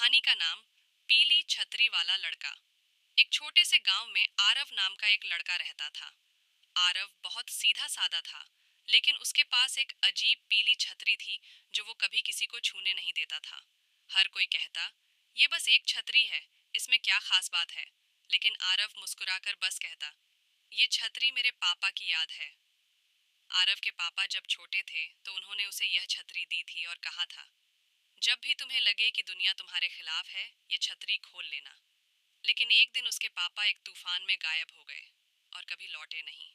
कहानी का नाम पीली छतरी वाला लड़का। एक छोटे से गांव में आरव नाम का एक लड़का रहता था। आरव बहुत सीधा सादा था, लेकिन उसके पास एक अजीब पीली छतरी थी जो वो कभी किसी को छूने नहीं देता था। हर कोई कहता, ये बस एक छतरी है, इसमें क्या खास बात है। लेकिन आरव मुस्कुराकर बस कहता, ये छतरी मेरे पापा की याद है। आरव के पापा जब छोटे थे तो उन्होंने उसे यह छतरी दी थी और कहा था, जब भी तुम्हें लगे कि दुनिया तुम्हारे खिलाफ है, ये छतरी खोल लेना। लेकिन एक दिन उसके पापा एक तूफान में गायब हो गए और कभी लौटे नहीं।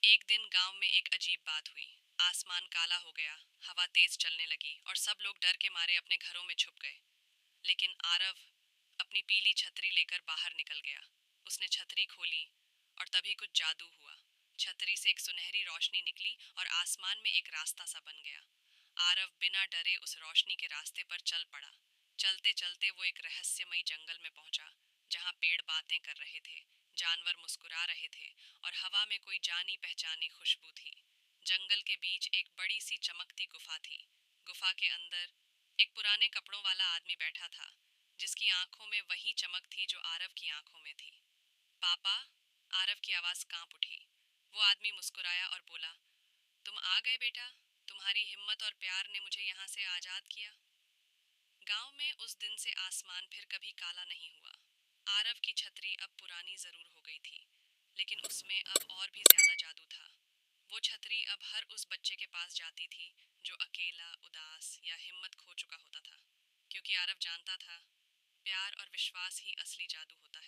एक दिन गांव में एक अजीब बात हुई। आसमान काला हो गया, हवा तेज चलने लगी और सब लोग डर के मारे अपने घरों में छुप गए। लेकिन आरव अपनी पीली छतरी लेकर बाहर निकल गया। उसने छतरी खोली और तभी कुछ जादू हुआ। छतरी से एक सुनहरी रोशनी निकली और आसमान में एक रास्ता सा बन गया। आरव बिना डरे उस रोशनी के रास्ते पर चल पड़ा। चलते चलते वो एक रहस्यमयी जंगल में पहुंचा, जहां पेड़ बातें कर रहे थे, जानवर मुस्कुरा रहे थे और हवा में कोई जानी पहचानी खुशबू थी। जंगल के बीच एक बड़ी सी चमकती गुफा थी। गुफा के अंदर एक पुराने कपड़ों वाला आदमी बैठा था, जिसकी आंखों में वही चमक थी जो आरव की आंखों में थी। पापा, आरव की आवाज कांप उठी। वो आदमी मुस्कुराया और बोला, तुम आ गए बेटा, तुम्हारी हिम्मत और प्यार ने मुझे यहाँ से आजाद किया। गांव में उस दिन से आसमान फिर कभी काला नहीं हुआ। आरव की छतरी अब पुरानी जरूर हो गई थी, लेकिन उसमें अब और भी ज्यादा जादू था। वो छतरी अब हर उस बच्चे के पास जाती थी जो अकेला, उदास या हिम्मत खो चुका होता था, क्योंकि आरव जानता था, प्यार और विश्वास ही असली जादू होता है।